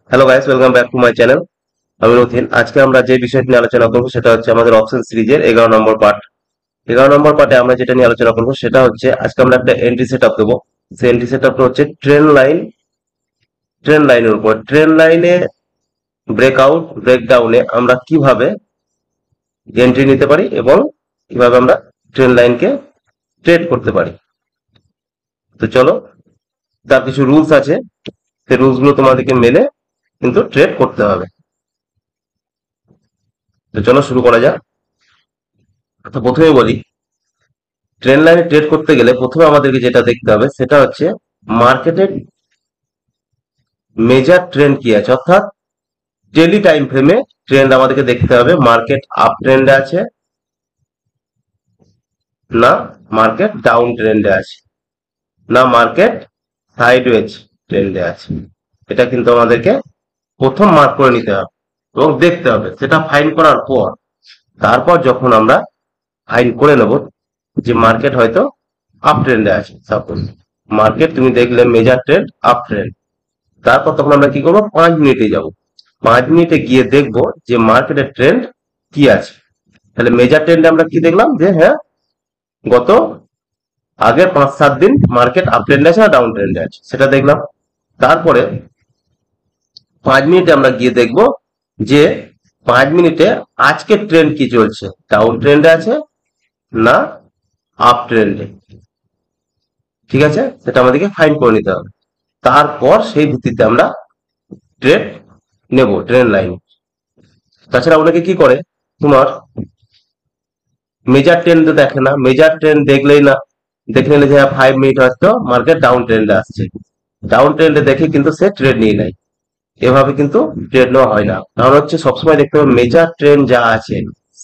Hello guys, welcome back to my channel. আমি রথিন। আজকে আমরা যে বিষয়টি নিয়ে আলোচনা করবো সেটা হচ্ছে আমাদের অপশন সিরিজের 11 নম্বর পার্ট। 11 নম্বর পার্টে আমরা যেটা নিয়ে আলোচনা করবো সেটা হচ্ছে আজকে আমরা একটা এন্ট্রি সেট আপ দেবো। সেই এন্ট্রি সেট আপটা হচ্ছে ট্রেন লাইনের উপর। ট্রেন লাইনে ব্রেকআউট ব্রেকডাউনে আমরা কিভাবে এন্ট্রি নিতে পারি এবং কিভাবে আমরা ট্রেন লাইনকে ট্রেড করতে পারি। তো চলো, তার কিছু রুলস আছে, সেই রুলস গুলো তোমাদেরকে মেনে কিন্তু ট্রেড করতে হবে। তো চলো শুরু করা যাক। তো প্রথমে বলি, ট্রেন লাইনে ট্রেড করতে গেলে প্রথমে আমাদেরকে যেটা দেখতে হবে সেটা হচ্ছে মার্কেটের মেজর ট্রেন্ড কি আছে, অর্থাৎ ডেইলি টাইম ফ্রেমে ট্রেন্ড আমাদেরকে দেখতে হবে। মার্কেট আপ ট্রেন্ডে আছে না মার্কেট ডাউন ট্রেন্ডে আছে, না মার্কেট সাইডওয়েজ ট্রেন্ডে আছে। এটা কিন্তু আমাদেরকে প্রথম মার্ক করে নিতে হবে এবং দেখতে হবে। সেটা ফাইন্ড করার পর তারপর যখন আমরা ফাইন্ড করে নেব যে মার্কেট হয়তো আপ ট্রেন্ডে আছে, সাপোজ মার্কেট তুমি দেখলে মেজর ট্রেন্ড আপ ট্রেন্ড, তারপর তখন আমরা কি করবো, 5 মিনিটে যাব। 5 মিনিটে গিয়ে দেখবো যে মার্কেটের ট্রেন্ড কি আছে। তাহলে মেজর ট্রেন্ডে আমরা কি দেখলাম যে হ্যাঁ, গত আগের 5-7 দিন মার্কেট আপ ট্রেন্ডে আছে না ডাউন ট্রেন্ডে আছে সেটা দেখলাম। তারপরে 5 মিনিটে আমরা গিয়ে দেখবো যে 5 মিনিটে আজকের ট্রেন্ড কি চলছে, ডাউন ট্রেন্ডে আছে না আপ ট্রেন্ডে। ঠিক আছে, সেটা আমাদেরকে ফাইন্ড করে নিতে হবে। তারপর সেই ভিত্তিতে আমরা ট্রেড নেব ট্রেন লাইন। তাছাড়া অনেকে কি করে, তোমার মেজর ট্রেন্ড দেখে না, মেজর ট্রেন্ড দেখলেই না, দেখে নিলে যে 5 মিনিট হয়তো মার্কেট ডাউন ট্রেন্ডে আসছে, ডাউন ট্রেন্ডে দেখে কিন্তু সে ট্রেড নিয়ে নেয়। এভাবে কিন্তু ট্রেড নেওয়া হয় না। কারণ হচ্ছে সবসময় দেখতে হবে মেজর ট্রেন্ড যা আছে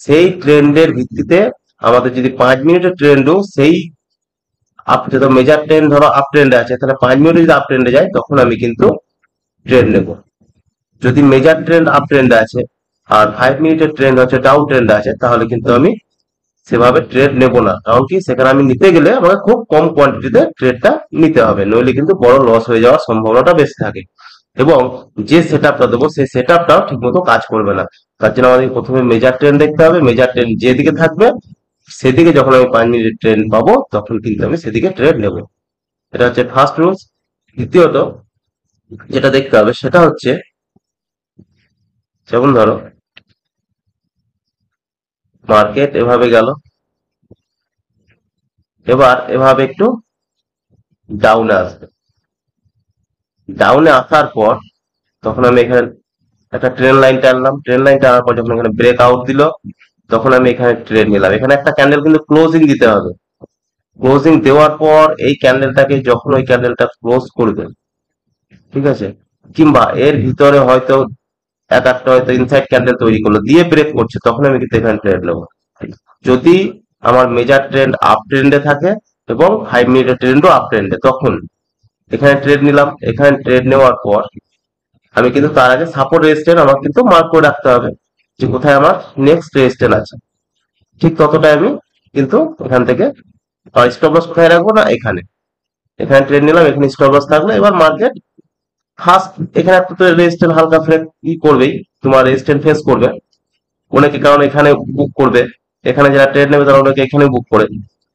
সেই ট্রেন্ডের ভিত্তিতে আমাদের যদি 5 মিনিটের ট্রেন্ডও সেই আপ, যেটা মেজর ট্রেন্ড ধরো আপ ট্রেন্ডে আছে, তাহলে 5 মিনিটে যদি আপ ট্রেন্ডে যায় তখন আমি কিন্তু ট্রেড নেব। যদি মেজর ট্রেন্ড আপ ট্রেন্ডে আছে আর 5 মিনিটের ট্রেন্ড হচ্ছে ডাউন ট্রেন্ডে আছে, তাহলে কিন্তু আমি সেভাবে ট্রেড নেব না। কারণ কি, সেখানে আমি নিতে গেলে আমাকে খুব কম কোয়ান্টিটিতে ট্রেডটা নিতে হবে, নইলে কিন্তু বড় লস হয়ে যাওয়ার সম্ভাবনাটা বেশি থাকে। এবং যে সেট আপটা দেবো সেই সেট আপটাও ঠিক মতো কাজ করবে না। তার জন্য আমাদের প্রথমে মেজর ট্রেন্ড দেখতে হবে। মেজর ট্রেন্ড যেদিকে থাকবে সেদিকে যখন আমি 5 মিনিটের ট্রেন্ড পাবো তখন কিন্তু আমি সেদিকে ট্রেড নেব। এটা হচ্ছে ফার্স্ট রুলস। দ্বিতীয়ত যেটা দেখতে হবে সেটা হচ্ছে, যেমন ধরো মার্কেট এভাবে গেল, এবার এভাবে একটু ডাউনে আসবে। ডাউনে আসার পর তখন আমি এখানে একটা ট্রেন লাইন টানলাম। ট্রেন লাইন টানার পর যখন এখানে ব্রেক আউট দিল তখন আমি এখানে ট্রেড নিলাম। এখানে একটা ক্যান্ডেল কিন্তু ক্লোজিং দিতে হবে। ক্লোজিং দেওয়ার পর এই ক্যান্ডেলটাকে যখন ওই ক্যান্ডেলটা ক্লোজ করবে, ঠিক আছে, কিংবা এর ভিতরে হয়তো এক একটা হয়তো ইনসাইড ক্যান্ডেল তৈরি করলো দিয়ে ব্রেক করছে, তখন আমি কিন্তু এখানে ট্রেড নেবো। যদি আমার মেজর ট্রেন্ড আপ ট্রেন্ডে থাকে এবং 5 মিনিটের ট্রেন্ডও আপ ট্রেন্ডে, তখন এখানে ট্রেড নিলাম। এখানে ট্রেড নেওয়ার পর আমি কিন্তু তার আগে সাপোর্ট রেজিস্ট্যান্স আমার কিন্তু মার্ক করে রাখতে হবে যে কোথায় আমার নেক্সট রেজিস্ট্যান্স আছে। ঠিক ততটাই আমি কিন্তু এখান থেকে স্টপ লস কোথায় রাখবো, না এখানে। এখানে ট্রেড নিলাম, এখানে স্টপ লস থাকলো। এবার মার্কেট ফার্স্ট এখানে একটা তো রেজিস্ট্যান্স হালকা ফ্লেক ই করবেই, তোমার রেজিস্ট্যান্স ফেস করবে অনেকে, কারণ এখানে বুক করবে। এখানে যারা ট্রেড নেবে তারা অনেকে এখানে বুক করে।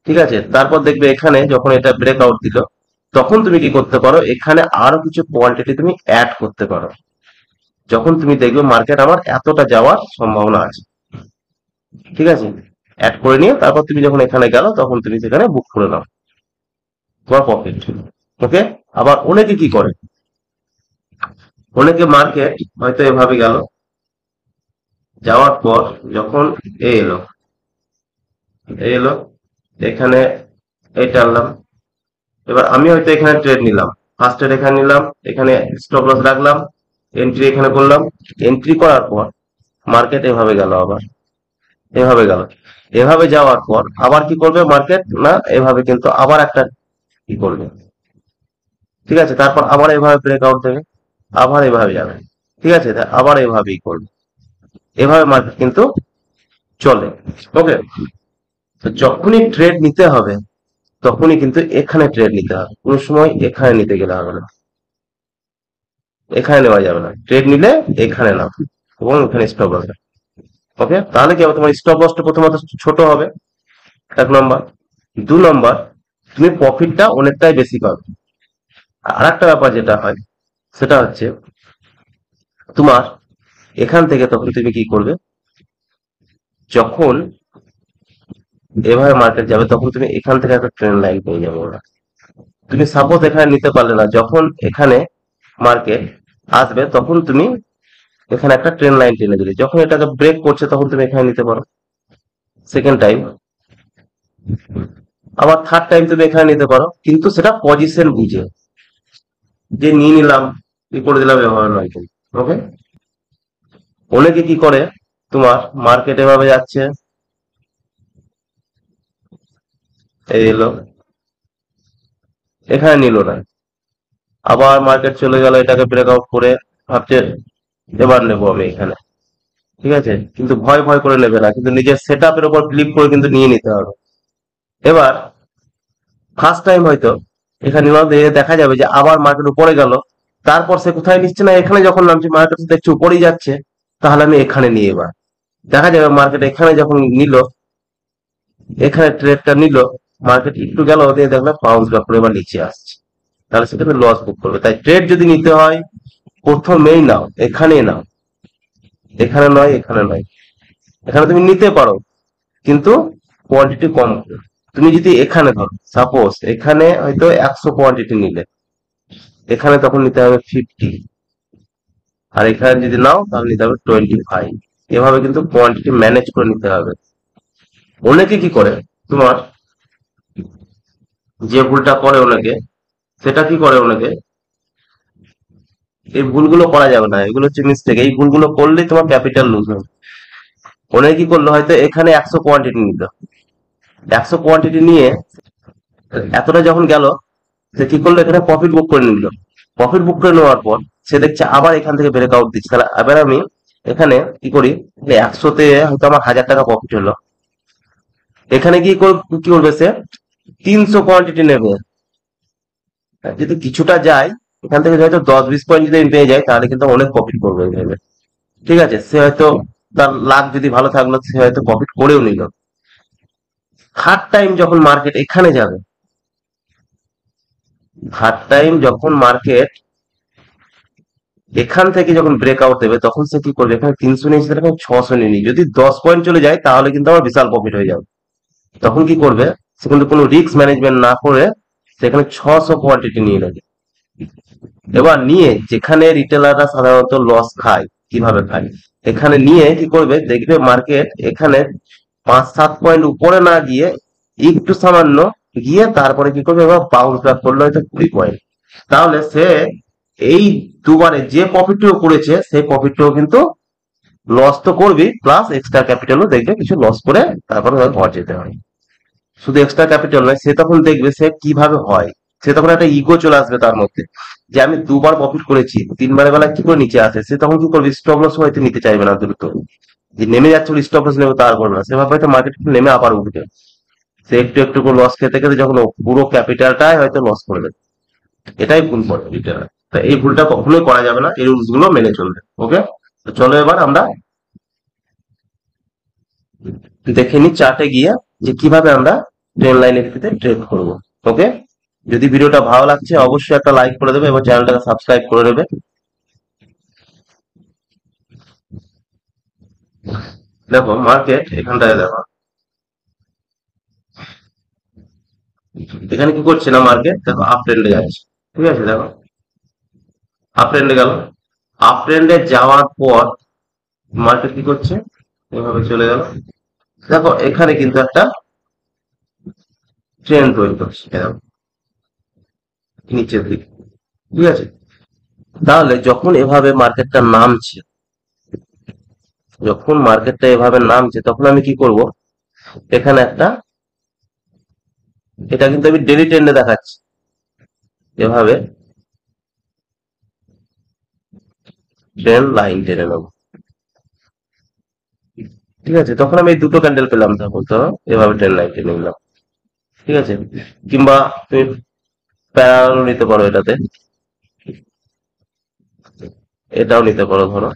ঠিক আছে, তারপর দেখবে এখানে যখন এটা ব্রেক আউট দিল তখন তুমি কি করতে পারো, এখানে আরো কিছু কোয়ান্টিটি তুমি অ্যাড করতে পারো। যখন তুমি দেখবে মার্কেট আমার এতটা যাওয়ার সম্ভাবনা আছে, ঠিক আছে, অ্যাড করে নিয়ে তারপর তুমি যখন এখানে গেল তখন তুমি সেখানে বুক করে নাও তোমার প্রফিট। ওকে। আবার অনেকে কি করে, অনেকে মার্কেট হয়তো এভাবে গেল, যাওয়ার পর যখন এ এলো, এলো এখানে এই টানলাম। এবার আমি হয়তো এখানে ট্রেড নিলাম, ফার্স্ট ট্রেড এখানে নিলাম, এখানে স্টপ লস রাখলাম, এন্ট্রি এখানে করলাম। এন্ট্রি করার পর মার্কেট এভাবে গেল, আবার এভাবে গেল। এভাবে যাওয়ার পর আবার কি করবে মার্কেট, না এভাবে কিন্তু আবার একটা কি করবে, ঠিক আছে, তারপর আবার এভাবে ব্রেকআউট দেবে, আবার এভাবে যাবে, ঠিক আছে, আবার এভাবেই করবে। এভাবে মার্কেট কিন্তু চলে। ওকে। তো যখনই ট্রেড নিতে হবে তখনই কিন্তু এখানে ট্রেড নিতে হবে, কোনো সময় এখানে নিতে গেলে হবে না। এখানে নেওয়া যাবে না, ট্রেড নিলে এখানে নাও এবং এখানে স্টপ লস। ওকে, তাহলে কি হবে, তোমার স্টপ লসটা প্রথমত ছোট হবে, 1 নম্বর। 2 নম্বর, তুমি প্রফিটটা অনেকটাই বেশি পাবে। আর একটা ব্যাপার যেটা হয় সেটা হচ্ছে তোমার এখান থেকে তখন তুমি কি করবে, যখন এভাবে মার্কেট যাবে তখন তুমি এখান থেকে একটা ট্রেন লাইন পেয়ে যাবে ওরা। তুমি সাপোজ এখানে নিতে পারলে না, যখন এখানে মার্কেট আসবে তখন তুমি এখানে একটা ট্রেন লাইন টেনে দিলে, যখন এটাকে ব্রেক করছে তখন তুমি এখানে নিতে পারো সেকেন্ড টাইম। আবার থার্ড টাইম তুমি এখানে নিতে পারো, কিন্তু সেটা পজিশন বুঝে, যে নিয়ে নিলাম কি করে দিলাম এভাবে নয় কিন্তু। ওকে, অনেকে কি করে, তোমার মার্কেট এভাবে যাচ্ছে, এই এলো, এখানে নিল না, আবার মার্কেট চলে গেল, এটাকে ব্রেকআউট করে ভাবছে এবার নেবো আমি এখানে। ঠিক আছে, কিন্তু ভয় ভয় করে নেবে না, কিন্তু নিজের সেট আপের উপর ক্লিক করে কিন্তু নিয়ে নিতে হবে। এবার ফার্স্ট টাইম হয়তো এখানে দেখা যাবে যে আবার মার্কেট উপরে গেল, তারপর সে কোথায় নিচ্ছে না, এখানে যখন নামছে মার্কেট দেখছে উপরেই যাচ্ছে, তাহলে আমি এখানে নিয়ে, এবার দেখা যাবে মার্কেট এখানে যখন নিল, এখানে ট্রেডটা নিল, মার্কেট একটু গেল, দিয়ে দেখলাম বাউন্স ব্যাক করে এবার নিচে আসছে, তাহলে সেখানে লস বুক করবে। তাই ট্রেড যদি নিতে হয় প্রথমেই নাও এখানে নাও, এখানে নয়, এখানে নয়। এখানে তুমি নিতে পারো কিন্তু কোয়ান্টিটি কম করে। তুমি যদি এখানে ধরো, সাপোজ এখানে হয়তো 100 কোয়ান্টিটি নিলে, এখানে তখন নিতে হবে 50, আর এখানে যদি নাও তাহলে নিতে হবে 25। এভাবে কিন্তু কোয়ান্টিটি ম্যানেজ করে নিতে হবে। অনেকে কি করে, তোমার যে ভুলটা করে অনেকে, সেটা কি করে অনেকে, এই ভুলগুলো করা যাবে না, এগুলো হচ্ছে মিস্টেক, এই ভুলগুলো করলেই তোমার ক্যাপিটাল লুজ হবে। অনেকে কি করলো, হয়তো এখানে 100 কোয়ান্টিটি নিল, 100 কোয়ান্টিটি নিয়ে এতটা যখন গেল, সে কি করলো, এখানে প্রফিট বুক করে নিল। প্রফিট বুক করে নেওয়ার পর সে দেখছে আবার এখান থেকে ব্রেক আউট দিচ্ছে, তাহলে এবার আমি এখানে কি করি, 100-তে হয়তো আমার 1000 টাকা প্রফিট হলো, এখানে কি করবে সে 300 কোয়ান্টিটি নেবে। যদি কিছুটা যায়, এখান থেকে হয়তো 10-20 পয়েন্ট যদি আমি পেয়ে যায়, তাহলে কিন্তু অনেক প্রফিট করবে এইভাবে। ঠিক আছে, সে হয়তো তার লাক যদি ভালো থাকলো, সে হয়তো প্রফিট করেও নিল। থার্ড টাইম যখন মার্কেট এখানে যাবে, থার্ড টাইম যখন মার্কেট এখান থেকে যখন ব্রেকআউট দেবে, তখন সে কি করবে, এখানে 300 নিয়েছে, এখানে 600 নিয়ে নি, যদি 10 পয়েন্ট চলে যায় তাহলে কিন্তু আমার বিশাল প্রফিট হয়ে যাবে। তখন কি করবে, সে কিন্তু কোনো রিস্ক ম্যানেজমেন্ট না করে সেখানে 600 কোয়ান্টিটি নিয়ে নেবে। এবার নিয়ে, যেখানে রিটেলাররা সাধারণত লস খায়, কিভাবে খায়, এখানে নিয়ে কি করবে, দেখবে মার্কেট এখানে 5-7 পয়েন্ট উপরে না গিয়ে একটু সামান্য গিয়ে তারপরে কি করবে, এবার বাউন্স ব্যাক করলো হয়তো 20 পয়েন্ট। তাহলে সে এই দুবারে যে প্রফিটটিও করেছে, সেই প্রফিটটিও কিন্তু লস তো করবি, প্লাস এক্সট্রা ক্যাপিটালও দেখবে কিছু লস করে তারপরে ঘর যেতে হয়। শুধু এক্সট্রা ক্যাপিটাল নয়, সে তখন দেখবে সে কিভাবে হয়, সে তখন একটা ইগো চলে আসবে তার মধ্যে, যে আমি দুবার প্রফিট করেছি, 3বারের বেলা কি করে নিচে আসে, সে তখন কি করবে, স্টপ লস হয়তো নিতে চাইবে না দ্রুত, যে নেমে যাচ্ছে স্টপ লস নেবে তার করবে না, সে ভাবে হয়তো মার্কেট নেমে আবার উঠবে, সে একটু একটু করে লস খেতে খেতে যখন পুরো ক্যাপিটালটাই হয়তো লস করে দেবে। এটাই ভুল করে রিটেলার। তা এই ভুলটা কখনোই করা যাবে না, এই রুলস গুলো মেনে চলবে। ওকে, তো চলো এবার আমরা দেখে নিই চার্টে গিয়ে যে কিভাবে আমরা ট্রেন লাইনের ভিত্তিতে ট্রেড করব। ওকে, যদি ভিডিওটা ভালো লাগছে অবশ্যই একটা লাইক করে দেবে এবং চ্যানেলটাকে সাবস্ক্রাইব করে নেবে। দেখো মার্কেট এখানটায়, দেখো এখানে কি করছে না, মার্কেট দেখো আপ ট্রেন্ডে যাচ্ছে। ঠিক আছে, দেখো আপ ট্রেন্ডে গেল, আপ ট্রেন্ডে যাওয়ার পর মার্কেট কি করছে, এভাবে চলে গেল, দেখো এখানে কিন্তু একটা ট্রেন তৈরি করছে, এরকম নিচের দিকে। ঠিক আছে, তাহলে যখন এভাবে মার্কেটটা নামছে, যখন মার্কেটটা এভাবে নামছে তখন আমি কি করব, এখানে একটা, এটা কিন্তু আমি ডেলি ট্রেন্ডে দেখাচ্ছি, এভাবে ট্রেন লাইন টেনে নেবো। ঠিক আছে, তখন আমি এই দুটো ক্যান্ডেল পেলাম, তখন তো এভাবে ট্রেন লাইন টেনে নিলাম। ঠিক আছে, কিংবা তুমি প্যারাল নিতে পারো এটাতে, এটাও নিতে পারো ধরো,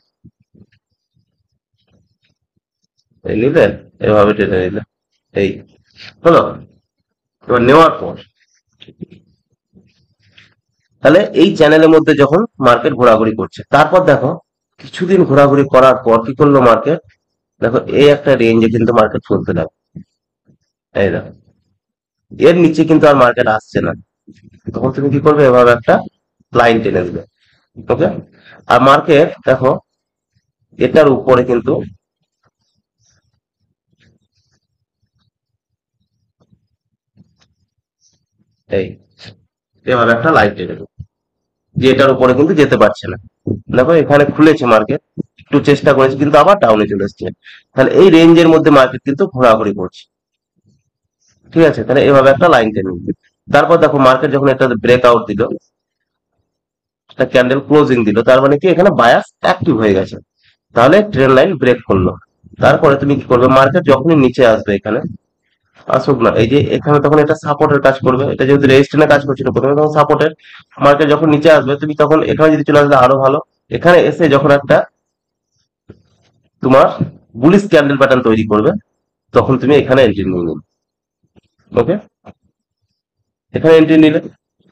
এই নিলে, এভাবে টেনে নিলে, এই হলো। এবার নেওয়ার পর তাহলে এই চ্যানেলের মধ্যে যখন মার্কেট ঘোরাঘুরি করছে, তারপর দেখো কিছুদিন ঘোরাঘুরি করার পর কি করলো মার্কেট, দেখো এই একটা রেঞ্জে কিন্তু মার্কেট চলতে লাগলো। এই দেখো এর নিচে কিন্তু আর মার্কেট আসছে না। তখন তুমি কি করবে, এভাবে একটা লাইন টেনে দিবে। ওকে। আর মার্কেট দেখো এটার উপরে কিন্তু এই এভাবে একটা লাইন টেনে দিবে, যে এটার উপরে কিন্তু যেতে পারছে না। দেখো এখানে খুলেছে মার্কেট, একটু চেষ্টা করেছে কিন্তু আবার ডাউনে চলে এসছে। তাহলে এই রেঞ্জের মধ্যে মার্কেট কিন্তু ঘোরাঘুরি করছে। ঠিক আছে, তাহলে এভাবে একটা লাইন টেনে নিবে। তারপর দেখো মার্কেট যখন এটা ব্রেক আউট দিল, একটা ক্যান্ডেল ক্লোজিং দিল, তার মানে কি এখানে বায়াস অ্যাক্টিভ হয়ে গেছে। তাহলে ট্রেন লাইন ব্রেক করলো। তারপরে তুমি কি করবে, মার্কেট যখনই নিচে আসবে, এখানে আসুক না, এই যে এখানে তখন এটা সাপোর্টের কাজ করবে, এটা যেহেতু রেজিস্ট্যান্সের কাজ করছিল প্রথমে, তখন সাপোর্টের। মার্কেট যখন নিচে আসবে তুমি তখন এখানে যদি চলে আসলে আরো ভালো। এখানে এসে যখন একটা তোমার বুলিশ ক্যান্ডেল প্যাটার্ন তৈরি করবে, তখন তুমি এখানে এন্ট্রি নিয়ে নিবে। ওকে, এখানে এন্ট্রি নিলে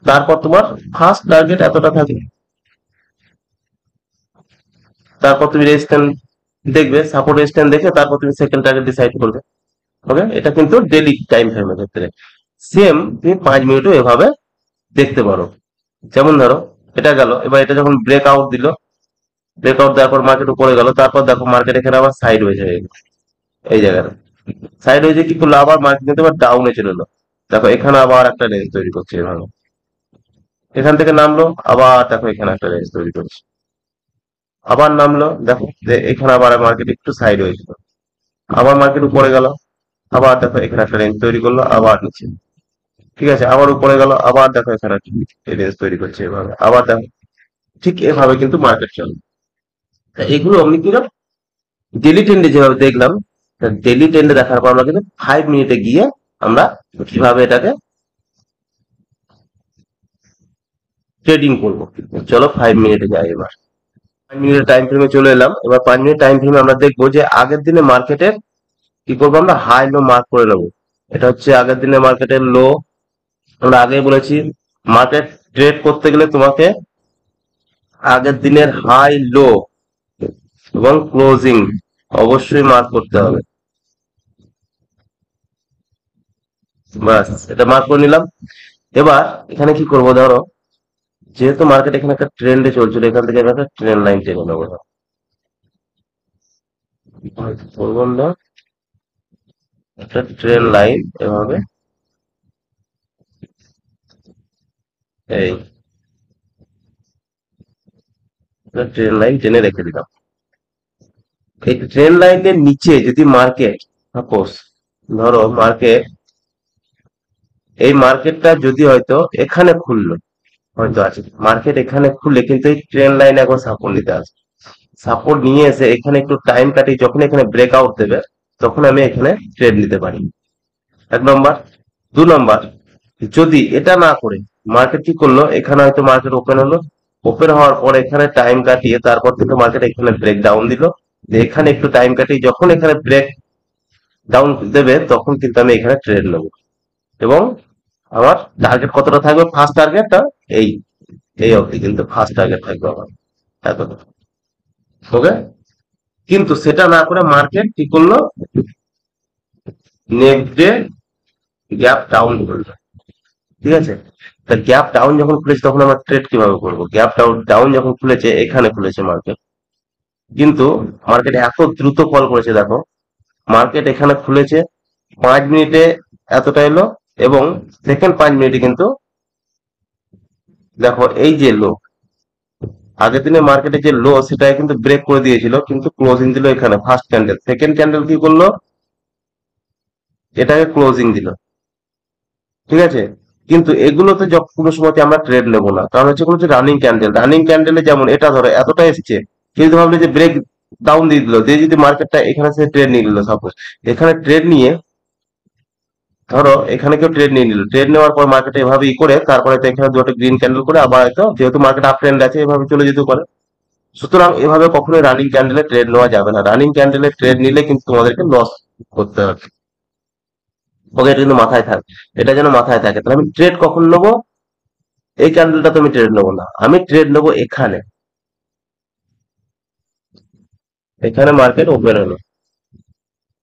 তারপর তোমার ফার্স্ট টার্গেট এতটা থাকে, তারপর তুমি রেজিস্ট্যান্স দেখবে, সাপোর্ট রেজিস্ট্যান্স দেখে তারপর তুমি সেকেন্ড টার্গেট ডিসাইড করবে। ওকে, এটা কিন্তু ডেলি টাইম ফ্রেমের ক্ষেত্রে। সেম তুমি 5 মিনিটও এভাবে দেখতে পারো। যেমন ধরো এটা গেল, এবার এটা যখন ব্রেক আউট দিল, ব্রেক আউট দেওয়ার পর মার্কেট উপরে গেল, তারপর দেখো মার্কেট এখানে আবার সাইড হয়েছে, এই জায়গাটা সাইড হয়েছে, কি করলো আবার মার্কেট কিন্তু আবার ডাউনে চলে এলো। দেখো এখানে আবার একটা রেঞ্জ তৈরি করছে এভাবে, এখান থেকে নামলো, আবার দেখো এখানে একটা রেঞ্জ তৈরি করছে, আবার নামলো, দেখো যে এখানে আবার মার্কেট একটু সাইড হয়েছিল, আবার মার্কেট উপরে গেল, আবার দেখো এখানে একটা রেঞ্জ তৈরি করলো, আবার নিচে। ঠিক আছে, আবার উপরে গেল, আবার দেখো এখানে রেঞ্জ তৈরি করছে এভাবে, আবার দেখো ঠিক এভাবে কিন্তু মার্কেট চলে। তা এগুলো আমি কিরকম ডেলি ট্রেন্ডে যেভাবে দেখলাম, ডেলি ট্রেন্ডে দেখার পর আমরা কিন্তু 5 মিনিটে গিয়ে আমরা কিভাবে এটাকে ট্রেডিং করবো। চলো 5 মিনিটে যাই এবার। 5 মিনিটের টাইম ফ্রেমে চলে এলাম। এবার 5 মিনিট টাইম ফ্রেমে আমরা দেখবো যে আগের দিনে মার্কেটের কি করবো, আমরা হাই লো মার্ক করে নেবো। এটা হচ্ছে আগের দিনে মার্কেটের লো। আমরা আগেই বলেছি মার্কেট ট্রেড করতে গেলে তোমাকে আগের দিনের হাই লো এবং ক্লোজিং অবশ্যই মার্ক করতে হবে। বাস, এটা মার্ক করে নিলাম। এবার এখানে কি করবো, ধরো যেহেতু মার্কেট এখানে একটা ট্রেন্ডে চলছিল, এখান থেকে আমি একটা ট্রেন লাইন টেনে নেবো। বলবো না, একটা ট্রেন লাইন এভাবে, এই ট্রেন লাইন টেনে রেখে দিলাম। এই ট্রেন লাইনের নিচে যদি মার্কেট, সাপোজ ধরো মার্কেট, এই মার্কেটটা যদি হয়তো এখানে খুললো, হয়তো আছে মার্কেট এখানে খুললে কিন্তু এই ট্রেন লাইন এখন সাপোর্ট নিতে আসবে। সাপোর্ট নিয়ে এসে এখানে একটু টাইম কাটিয়ে যখন এখানে ব্রেক আউট দেবে, তখন আমি এখানে ট্রেড নিতে পারি। 1 নম্বর। 2 নম্বর, যদি এটা না করে মার্কেট কি করলো, এখানে হয়তো মার্কেট ওপেন হলো, ওপেন হওয়ার পর এখানে টাইম কাটিয়ে তারপর কিন্তু মার্কেট এখানে ব্রেক ডাউন দিল, এখানে একটু টাইম কাটিয়ে যখন এখানে ব্রেক ডাউন দেবে, তখন কিন্তু আমি এখানে ট্রেড নেবো। এবং আমার টার্গেট কতটা থাকবে, ফার্স্ট টার্গেটটা এই এই অবধি কিন্তু ফার্স্ট টার্গেট থাকবে আমার, এতটা। ওকে, কিন্তু সেটা না করে মার্কেট কি করলো, নেক্সট ডে গ্যাপ ডাউন করলো। ঠিক আছে, তা গ্যাপ ডাউন যখন খুলেছে তখন আমরা ট্রেড কিভাবে করবো, গ্যাপ ডাউন ডাউন যখন খুলেছে, এখানে খুলেছে মার্কেট, কিন্তু মার্কেট এত দ্রুত ফল করেছে, দেখো মার্কেট এখানে খুলেছে 5 মিনিটে এতটা এলো, এবং সেকেন্ড 5 মিনিটে কিন্তু দেখো এই যে লো, আগের দিনে মার্কেটে যে লো সেটাকে কিন্তু ব্রেক করে দিয়েছিল, কিন্তু ক্লোজিং দিল এখানে ফার্স্ট ক্যান্ডেল, সেকেন্ড ক্যান্ডেল কি করলো, এটাকে ক্লোজিং দিল। ঠিক আছে, কিন্তু এগুলোতে যখন কোনো সময় আমরা ট্রেড নেবো না, কারণ হচ্ছে কোনো রানিং ক্যান্ডেল, রানিং ক্যান্ডেলে যেমন এটা ধরো এতটা এসছে, কিন্তু ভাবলে যে ব্রেক ডাউন দিয়ে দিল, দিয়ে যদি মার্কেটটা এখানে সে ট্রেড নিয়ে নিল, সাপোজ এখানে ট্রেড নিয়ে, ধরো এখানে কেউ ট্রেড নিয়ে নিল, ট্রেড নেওয়ার পর মার্কেটে এভাবে করে তারপরে তো এখানে দুটো গ্রিন ক্যান্ডেল করে আবার হয়তো যেহেতু মার্কেট আপ ট্রেন্ড আছে এভাবে চলে যেতে পারে। সুতরাং এভাবে কখনোই রানিং ক্যান্ডেলে ট্রেড নেওয়া যাবে না। রানিং ক্যান্ডেলে ট্রেড নিলে কিন্তু তোমাদেরকে লস করতে হবে। ওকে, এটা কিন্তু মাথায় থাক, এটা যেন মাথায় থাকে। তাহলে আমি ট্রেড কখন নেবো? এই ক্যান্ডেলটা তো আমি ট্রেড নেবো না, আমি ট্রেড নেবো এখানে। এখানে মার্কেট ওপেন হলো,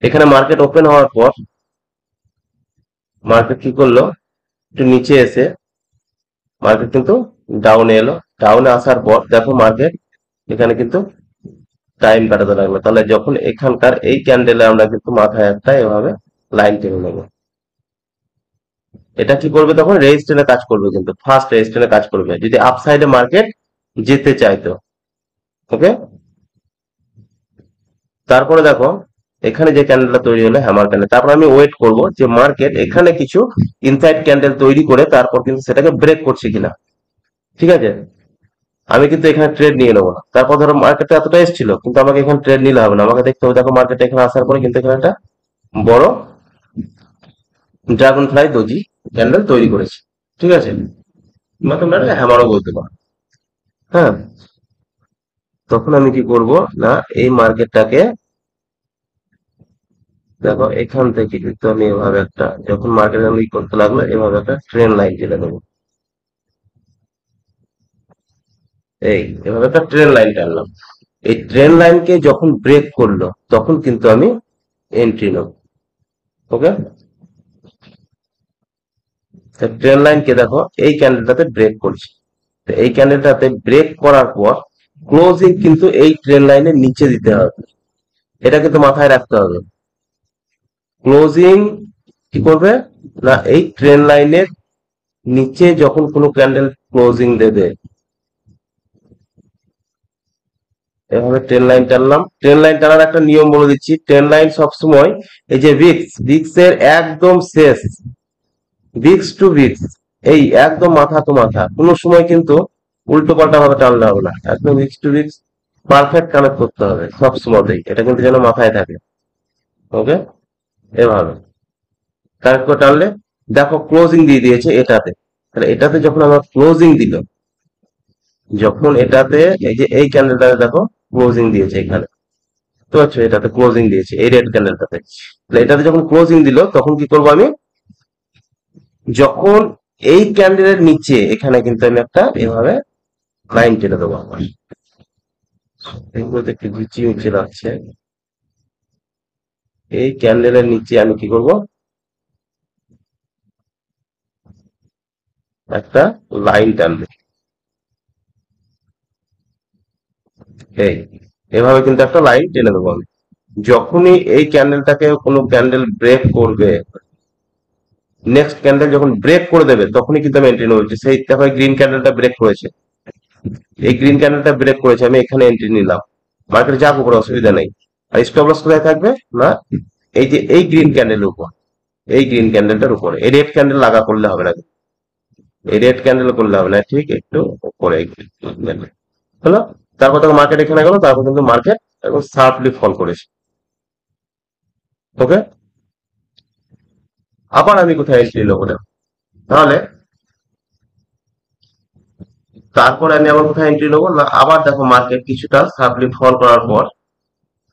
এখানে মার্কেট ওপেন হওয়ার পর মার্কেট কি করলো, একটু নিচে এসে মার্কেট কিন্তু ডাউনে এলো। ডাউনে আসার পর দেখো মার্কেট এখানে কিন্তু টাইম কাটাতে লাগলো। তাহলে যখন এখানকার এই ক্যান্ডেলে আমরা কিন্তু মাথায় একটা এভাবে লাইন টেনে নেবো, এটা কি করবে তখন রেজিস্ট্যান্সে কাজ করবে, কিন্তু ফার্স্ট রেজিস্ট্যান্সে কাজ করবে যদি আপসাইডে মার্কেট যেতে চাইতো। ওকে, তারপরে দেখো এখানে যে ক্যান্ডেলটা তৈরি হলো হ্যামার ক্যান্ডেল, তারপর আমি ওয়েট করব যে মার্কেট এখানে কিছু ইনসাইড ক্যান্ডেল তৈরি করে তারপর কিন্তু সেটাকে ব্রেক করছে কিনা। ঠিক আছে, আমি কিন্তু এখানে ট্রেড নিয়ে নেবো না। তারপর ধরো মার্কেটে এতটা এসেছিল, কিন্তু আমাকে এখানে ট্রেড নিলে হবে না, আমাকে দেখতে হবে দেখো মার্কেট এখানে আসার পরে কিন্তু এখানে একটা বড় ড্রাগন ফ্লাই দোজি ক্যান্ডেল তৈরি করেছে। ঠিক আছে, বা তোমরা একটা হ্যামারও বলতে পারো। হ্যাঁ, তখন আমি কি করব না, এই মার্কেটটাকে দেখো এখান থেকে কিন্তু আমি এভাবে একটা, যখন মার্কেট আমি করতে লাগলো এভাবে একটা ট্রেন লাইন টেনে দেবো। এই এভাবে একটা ট্রেন লাইন টানলাম। এই ট্রেন লাইনকে যখন ব্রেক করলো তখন কিন্তু আমি এন্ট্রি নেব। ওকে, ট্রেন লাইনকে দেখো এই ক্যান্ডেলটাতে ব্রেক করছি। তো এই ক্যান্ডেলটাতে ব্রেক করার পর ক্লোজিং কিন্তু এই ট্রেন লাইনের নিচে দিতে হবে, এটা কিন্তু মাথায় রাখতে হবে। ক্লোজিং কি করবে না, এই ট্রেন লাইনের নিচে যখন কোনো ক্যান্ডেল ক্লোজিং দেবে, এভাবে ট্রেন লাইন টানলাম। ট্রেন লাইন টানার একটা নিয়ম বলে দিচ্ছি, ট্রেন লাইন সবসময় এই যে ভিক্স, ভিক্স এর একদম শেষ, ভিক্স টু ভিক্স, এই একদম মাথা টু মাথা, কোনো সময় কিন্তু উল্টো পাল্টা ভাবে টানলে হবে না, একদম ভিক্স টু ভিক্স পারফেক্ট কানেক্ট করতে হবে সব সময়তেই, এটা কিন্তু যেন মাথায় থাকে। ওকে, এভাবে কানেক্ট করে টানলে দেখো ক্লোজিং দিয়ে দিয়েছে এটাতে। তাহলে এটাতে যখন আমার ক্লোজিং দিল, যখন এটাতে এই যে এই ক্যান্ডেলটাতে দেখো ক্লোজিং দিয়েছে এখানে, তো আচ্ছা এটাতে ক্লোজিং দিয়েছে এই রেড ক্যান্ডেলটাতে, তাহলে এটাতে যখন ক্লোজিং দিল তখন কি করবো আমি, যখন এই ক্যান্ডেলের নিচে এখানে কিন্তু আমি একটা এভাবে লাইন টেনে দেবো আমার। এগুলোতে একটু গুচি উঁচে লাগছে। এই ক্যান্ডেলের নিচে আমি কি করব, একটা লাইন টানবো। এই এভাবে কিন্তু একটা লাইন টেনে দেবো আমি। যখনই এই ক্যান্ডেলটাকে কোনো ক্যান্ডেল ব্রেক করবে, নেক্সট ক্যান্ডেল যখন ব্রেক করে দেবে তখনই কিন্তু আমি এন্ট্রি নেবো। সেই দেখো গ্রিন ক্যান্ডেলটা ব্রেক করেছে, এই গ্রিন ক্যান্ডেলটা ব্রেক করেছে, আমি এখানে এন্ট্রি নিলাম। মার্কেট যাক উপরে অসুবিধা নেই। আর স্টপ লস কোথায় থাকবে না, এই যে এই গ্রিন ক্যান্ডেলের উপর, এই গ্রিন ক্যান্ডেলটার উপরে, এই রেড ক্যান্ডেল লাগা করলে হবে না, এই রেড ক্যান্ডেল করলে হবে না, ঠিক একটু উপরে হলো। তারপর তো মার্কেট এখানে গেল, তারপর কিন্তু মার্কেট এখন শার্পলি ফল করেছে। ওকে, আবার আমি কোথায় এন্ট্রি নেবো না, তাহলে তারপর আমি আবার কোথায় এন্ট্রি নেবো না, আবার দেখো মার্কেট কিছুটা শার্পলি ফল করার পর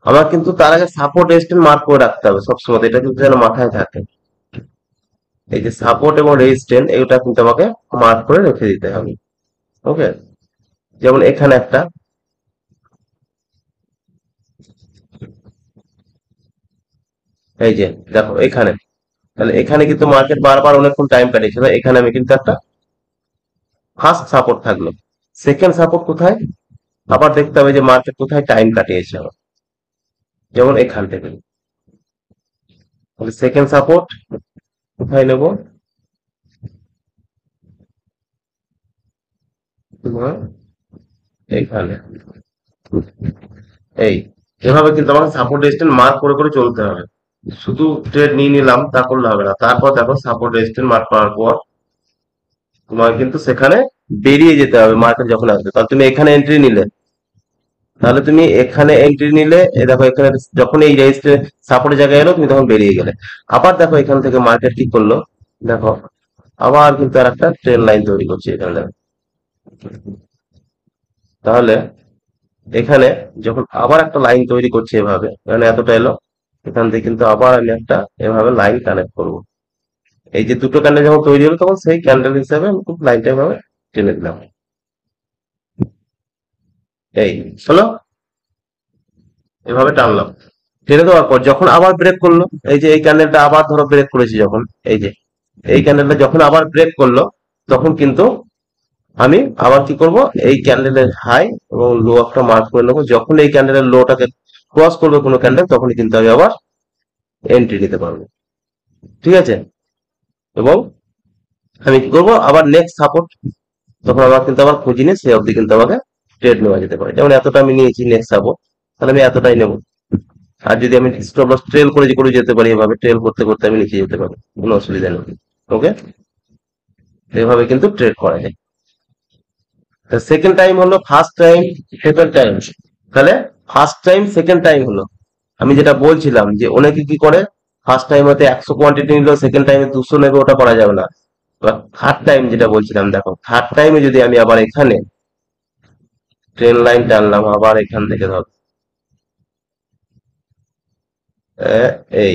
আমার কিন্তু তার আগে সাপোর্ট রেজিস্ট্যান্স মার্ক করে রাখতে হবে সবসময়, এটা কিন্তু যেন মাথায় থাকে। এই যে সাপোর্ট এবং রেজিস্ট্যান্স এটা কিন্তু আমাকে মার্ক করে রেখে দিতে হবে। ওকে, যেমন এখানে একটা, এই যে দেখো এখানে, তাহলে এখানে কিন্তু মার্কেট বারবার অনেকক্ষণ টাইম কাটিয়েছিল, এখানে আমি কিন্তু একটা ফার্স্ট সাপোর্ট থাকলো। সেকেন্ড সাপোর্ট কোথায়, আবার দেখতে হবে যে মার্কেট কোথায় টাইম কাটিয়েছে আমার, যেমন এখান থেকে। তাহলে সেকেন্ড সাপোর্ট কোথায় নেব, তোমার এইখানে। এই এভাবে কিন্তু আমাকে সাপোর্ট রেজিস্ট্যান্স মার্ক করে করে চলতে হবে। শুধু ট্রেড নিয়ে নিলাম তা করলে হবে না, তারপর দেখো সাপোর্ট রেজিস্ট্যান্স মার্ক করার পর তোমার কিন্তু সেখানে বেরিয়ে যেতে হবে। মার্কেট যখন আসবে, তাহলে তুমি এখানে এন্ট্রি নিলে, তাহলে তুমি এখানে এন্ট্রি নিলে, এই দেখো এখানে যখন এই রেজিস্ট্যান্স সাপোর্টের জায়গায় এলো তুমি তখন বেরিয়ে গেলে। আবার দেখো এখান থেকে মার্কেট কি করলো, দেখো আবার কিন্তু আর একটা ট্রেন লাইন তৈরি করছে এখানে দেখো। তাহলে এখানে যখন আবার একটা লাইন তৈরি করছে এভাবে, মানে এতটা এলো, এখান থেকে কিন্তু আবার আমি একটা এভাবে লাইন কানেক্ট করব। এই যে দুটো ক্যান্ডেল যখন তৈরি হলো তখন সেই ক্যান্ডেল হিসাবে আমি খুব লাইনটা এভাবে টেনে দিলাম। এই হলো, এভাবে টানলাম। টেনে দেওয়ার পর যখন আবার ব্রেক করলো, এই যে এই ক্যান্ডেলটা আবার ধরো ব্রেক করেছি যখন, এই যে এই ক্যান্ডেলটা যখন আবার ব্রেক করলো, তখন কিন্তু আমি আবার কি করব, এই ক্যান্ডেলের হাই এবং লো একটা মার্ক করে নেবো। যখন এই ক্যান্ডেলের লোটাকে ক্রস করবে কোনো ক্যান্ডেল, তখনই কিন্তু আমি আবার এন্ট্রি নিতে পারবো। ঠিক আছে? এবং আমি কি করবো, আবার নেক্সট সাপোর্ট, তখন আমার কিন্তু আবার খুঁজি নিয়ে সে অবধি কিন্তু আমাকে ট্রেড নেওয়া যেতে পারে। যেমন এতটা আমি নিয়েছি নেক্সট সাপোর্ট, তাহলে আমি এতটাই নেবো। আর যদি আমি স্টপ লস ট্রেল করে যেতে পারি, এভাবে ট্রেল করতে করতে আমি নিচে যেতে পারি, কোনো অসুবিধা নেই। ওকে, এভাবে কিন্তু ট্রেড করা যায়। সেকেন্ড টাইম হলো ফার্স্ট টাইম, সেকেন্ড টাইম। তাহলে ফার্স্ট টাইম সেকেন্ড টাইম হলো, আমি যেটা বলছিলাম যে অনেকে কি করে, ফার্স্ট টাইম হতে 100 কোয়ান্টিটি নিল, সেকেন্ড টাইমে 200 নেবে, ওটা করা যাবে না। এবার থার্ড টাইম যেটা বলছিলাম, দেখো থার্ড টাইমে যদি আমি আবার এখানে ট্রেন লাইন টানলাম, আবার এখান থেকে ধর এই,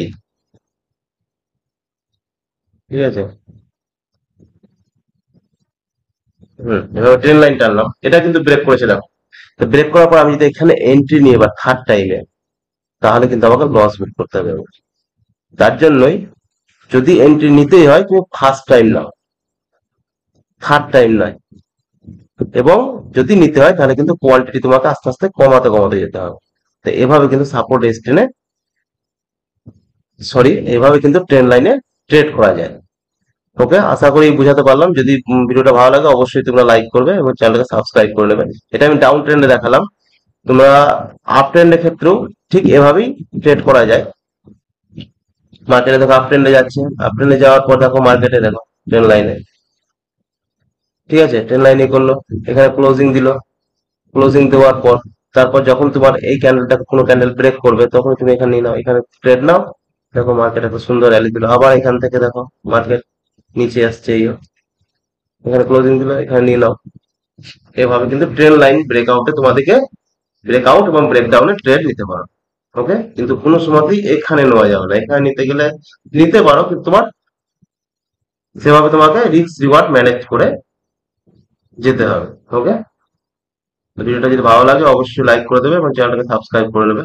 ঠিক আছে, এভাবে ট্রেন লাইন টানলাম, এটা কিন্তু ব্রেক করেছিলাম। তো ব্রেক করার পর আমি যদি এখানে এন্ট্রি নিই এবার থার্ড টাইমে, তাহলে কিন্তু আমাকে লস বুক করতে হবে। তার জন্যই যদি এন্ট্রি নিতেই হয়, তুমি ফার্স্ট টাইম নাও, থার্ড টাইম নয়। এবং যদি নিতে হয় তাহলে কিন্তু কোয়ান্টিটি তোমাকে আস্তে আস্তে কমাতে কমাতে যেতে হবে। তো এভাবে কিন্তু সাপোর্ট রেজিস্ট্যান্সে, সরি, এভাবে কিন্তু ট্রেন লাইনে ট্রেড করা যায়। ওকে, আশা করি বুঝাতে পারলাম। যদি ভিডিওটা ভালো লাগে অবশ্যই তোমরা লাইক করবে এবং চ্যানেলকে সাবস্ক্রাইব করে নেবে। এটা আমি ডাউন ট্রেন্ডে দেখালাম, তোমরা আপ ট্রেন্ডের ক্ষেত্রেও ঠিক এভাবেই ট্রেড করা যায়। মার্কেটে দেখো আপ ট্রেন্ডে যাচ্ছে, আপ ট্রেন্ডে যাওয়ার পর দেখো মার্কেটে দেখো ট্রেন লাইনে, ঠিক আছে, ট্রেন লাইনে করলো, এখানে ক্লোজিং দিল, ক্লোজিং দেওয়ার পর তারপর যখন তোমার এই ক্যান্ডেলটা কোনো ক্যান্ডেল ব্রেক করবে, তখন তুমি এখানে নিয়ে নাও, এখানে ট্রেড নাও। দেখো মার্কেট এত সুন্দর র্যালি দিল, আবার এখান থেকে দেখো মার্কেট নিচে আসছে, এই এখানে ক্লোজিং দিল, এখানে নিয়ে নাও। এভাবে কিন্তু ট্রেন লাইন ব্রেকআউটে তোমাদেরকে ব্রেকআউট এবং ব্রেকডাউনে ট্রেড নিতে পারো। ওকে, কিন্তু কোনো সময়তেই এখানে নেওয়া যাবে না, এখানে নিতে গেলে নিতে পারো, কিন্তু তোমার সেভাবে তোমাকে রিস্ক রিওয়ার্ড ম্যানেজ করে যেতে হবে। ওকে, ভিডিওটা যদি ভালো লাগে অবশ্যই লাইক করে দেবে এবং চ্যানেলটাকে সাবস্ক্রাইব করে নেবে।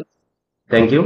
Thank you.